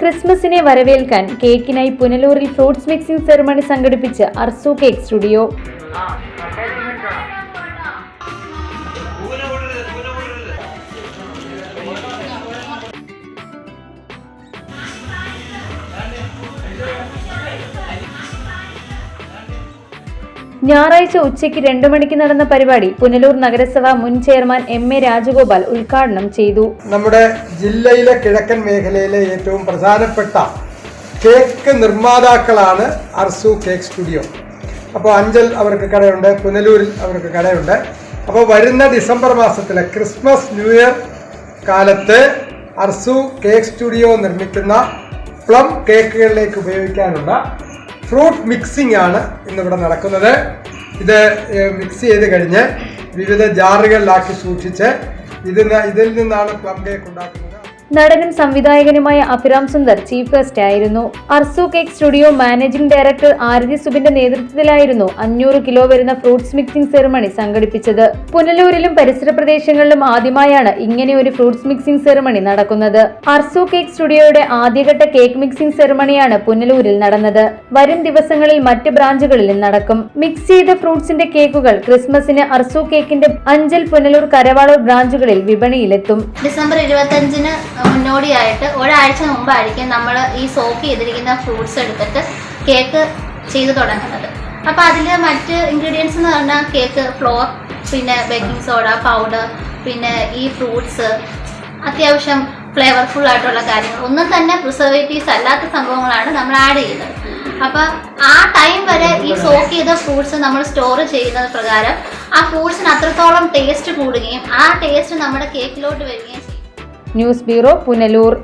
ക്രിസ്മസിനെ വരവേൽക്കാൻ കേക്കിനായി പുനലൂരിൽ fruits mixing ceremony സംഘടിപ്പിച്ച് Arsu cake studio. ഞായറാഴ്ച ഉച്ചയ്ക്ക് 2 മണിക്ക് നടന്ന പരിപാടി പുനലൂർ നഗരസഭ മുൻ ചെയർമാൻ എം.എ. രാജഗോപാൽ ഉദ്ഘാടനം ചെയ്തു. നമ്മുടെ ജില്ലയിലെ കിഴക്കൻ മേഖലയിലെ ഏറ്റവും പ്രധാനപ്പെട്ട കേക്ക് നിർമ്മാതാക്കളാണ് അർസു കേക്ക് സ്റ്റുഡിയോ. അപ്പോൾ അഞ്ചൽ അവർക്ക് കടയുണ്ട്, പുനലൂരിൽ അവർക്ക് കടയുണ്ട്. അപ്പോൾ വരുന്ന ഡിസംബർ മാസത്തിലെ ക്രിസ്മസ് ന്യൂ ഇയർ കാലത്ത് അർസു കേക്ക് സ്റ്റുഡിയോ നിർമ്മിക്കുന്ന പ്ലം കേക്കുകളിലേക്ക് ഉപയോഗിക്കാനുള്ള ഫ്രൂട്ട് മിക്സിംഗ് ആണ് ഇന്നിവിടെ നടക്കുന്നത്. ഇത് മിക്സ് ചെയ്ത് കഴിഞ്ഞ് വിവിധ ജാറുകളിലാക്കി സൂക്ഷിച്ച് ഇതിൽ നിന്നാണ് പ്ലം കേക്ക് ഉണ്ടാക്കുന്നത്. നടനും സംവിധായകനുമായ അഭിരാം സുന്ദർ ചീഫ് ഗസ്റ്റ് ആയിരുന്നു. Arzu cake studio managing director Aarathi സുബിന്റെ നേതൃത്വത്തിലായിരുന്നു 500 കിലോ വരുന്ന ഫ്രൂട്ട്സ് മിക്സിംഗ് സെറിമണി സംഘടിപ്പിച്ചത്. പുനലൂരിലും പരിസര പ്രദേശങ്ങളിലും ആദ്യമായാണ് ഇങ്ങനെ ഒരു ഫ്രൂട്ട്സ് മിക്സിംഗ് സെറിമണി നടക്കുന്നത്. അർസു കേക്ക് സ്റ്റുഡിയോയുടെ ആദ്യഘട്ട കേക്ക് മിക്സിംഗ് സെറിമണിയാണ് പുനലൂരിൽ നടന്നത്. വരും ദിവസങ്ങളിൽ മറ്റ് ബ്രാഞ്ചുകളിലും നടക്കും. മിക്സ് ചെയ്ത ഫ്രൂട്ട്സിന്റെ കേക്കുകൾ ക്രിസ്മസിന് അർസു കേക്കിന്റെ അഞ്ചൽ, പുനലൂർ, കരവാളൂർ ബ്രാഞ്ചുകളിൽ വിപണിയിലെത്തും. ഡിസംബർ 25-ന് മുന്നോടിയായിട്ട് ഒരാഴ്ച മുമ്പായിരിക്കും നമ്മൾ ഈ സോക്ക് ചെയ്തിരിക്കുന്ന ഫ്രൂട്ട്സ് എടുത്തിട്ട് കേക്ക് ചെയ്ത് തുടങ്ങുന്നത്. അപ്പോൾ അതിൽ മറ്റ് ഇൻഗ്രീഡിയൻസ് എന്ന് പറഞ്ഞാൽ കേക്ക് ഫ്ലോർ, പിന്നെ ബേക്കിംഗ് സോഡ പൗഡർ, പിന്നെ ഈ ഫ്രൂട്ട്സ്, അത്യാവശ്യം ഫ്ലേവർഫുൾ ആയിട്ടുള്ള കാര്യങ്ങൾ, ഒന്നും തന്നെ പ്രിസർവേറ്റീവ്സ് അല്ലാത്ത സംഭവങ്ങളാണ് നമ്മൾ ആഡ് ചെയ്യുന്നത്. അപ്പോൾ ആ ടൈം വരെ ഈ സോക്ക് ചെയ്ത ഫ്രൂട്ട്സ് നമ്മൾ സ്റ്റോർ ചെയ്യുന്നത് പ്രകാരം ആ ഫ്രൂട്ട്സിന് അത്രത്തോളം ടേസ്റ്റ് കൂടുകയും ആ ടേസ്റ്റ് നമ്മുടെ കേക്കിലോട്ട് വരികയും ചെയ്യും. News bureau, Punalur.